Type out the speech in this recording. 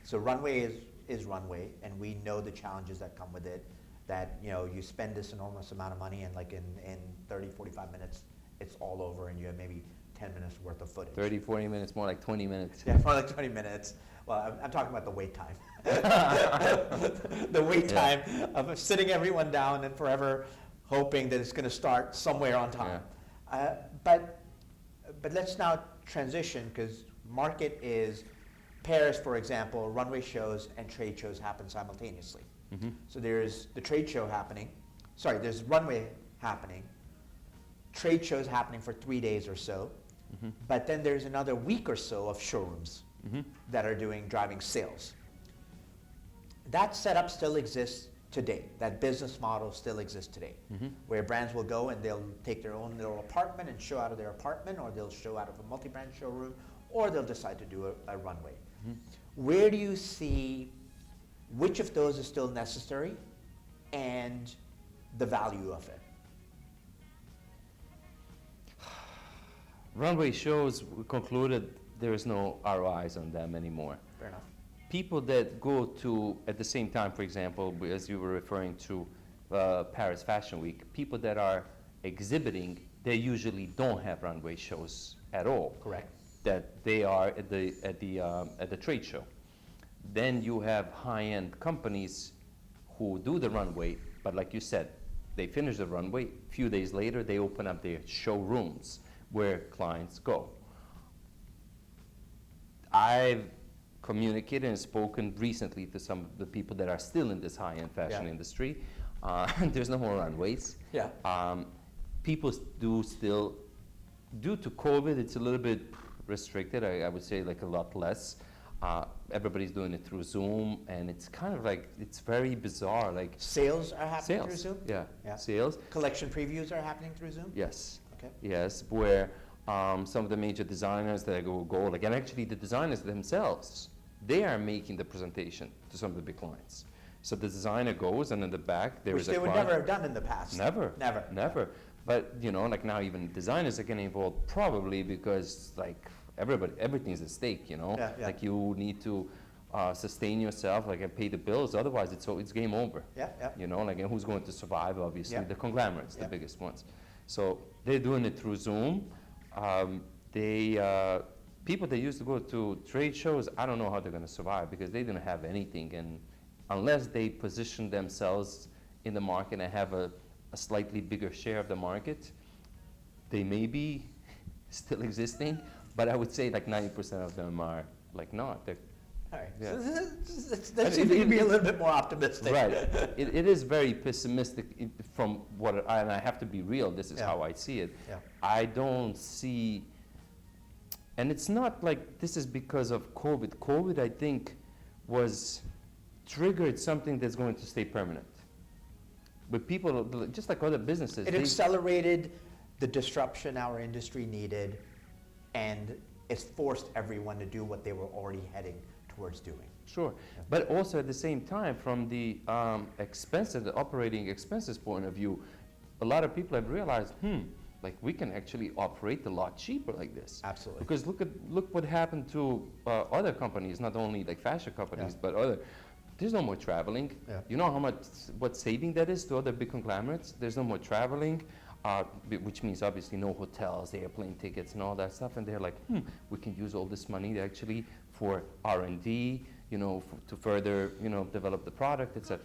So Runway is Runway, and we know the challenges that come with it, that you spend this enormous amount of money and like in 30, 45 minutes, it's all over and you have maybe 10 minutes worth of footage. 30, 40 minutes, more like 20 minutes. Yeah, more like 20 minutes. Well, I'm talking about the wait time. The wait time of sitting everyone down and forever hoping that it's going to start somewhere on time. Yeah. But let's now transition, because market is Paris, for example, runway shows and trade shows happen simultaneously. Mm-hmm. So there's the trade show happening, there's runway happening, trade shows happening for 3 days or so, mm-hmm. but then there's another week or so of showrooms mm-hmm. that are driving sales. That setup still exists today. That business model still exists today, mm-hmm. where brands will go and they'll take their own little apartment and show out of their apartment, or they'll show out of a multi-brand showroom, or they'll decide to do a runway. Mm-hmm. Where do you see which of those is still necessary and the value of it? Runway shows, we concluded there is no ROIs on them anymore. Fair enough. People that go to, at the same time, for example, as you were referring to Paris Fashion Week, people that are exhibiting, they usually don't have runway shows at all. Correct. That they are at the trade show. Then you have high-end companies who do the runway, but like you said, they finish the runway, a few days later they open up their showrooms where clients go. I've communicated and spoken recently to some of the people that are still in this high-end fashion industry. There's no more runways. Yeah. People do still, due to COVID, it's a little bit restricted, I would say like a lot less. Everybody's doing it through Zoom, and it's kind of like, it's very bizarre. Like sales are happening through Zoom? Yeah, sales. Collection previews are happening through Zoom? Yes. Okay. Yes, where some of the major designers that go like, and actually the designers themselves, they are making the presentation to some of the big clients. So the designer goes, and in the back there is a client. Which they would never have done in the past. Never. But like now even designers are getting involved, probably because like everything's at stake, Yeah. Like you need to sustain yourself, like, and pay the bills. Otherwise, it's game over. Yeah. Like, and who's going to survive? Obviously, the conglomerates, the biggest ones. So they're doing it through Zoom. People that used to go to trade shows, I don't know how they're going to survive, because they didn't have anything, and unless they position themselves in the market and have a slightly bigger share of the market, they may be still existing, but I would say like 90% of them are like not. All right. Yeah. So let's see if we can be a little bit more optimistic. Right. It is very pessimistic from what, and I have to be real, this is how I see it. Yeah. I don't see, and it's not like this is because of COVID. COVID, I think, was triggered something that's going to stay permanent. But people, just like other businesses. It accelerated the disruption our industry needed, and it's forced everyone to do what they were already heading towards doing. Sure, but also at the same time, from the the operating expenses point of view, a lot of people have realized, like we can actually operate a lot cheaper like this. Absolutely. Because look what happened to other companies, not only like fashion companies, but other. There's no more traveling. Yeah. You know what saving that is to other big conglomerates? There's no more traveling, which means obviously no hotels, airplane tickets, and all that stuff. And they're like, we can use all this money actually for R&D, to further, develop the product, etc.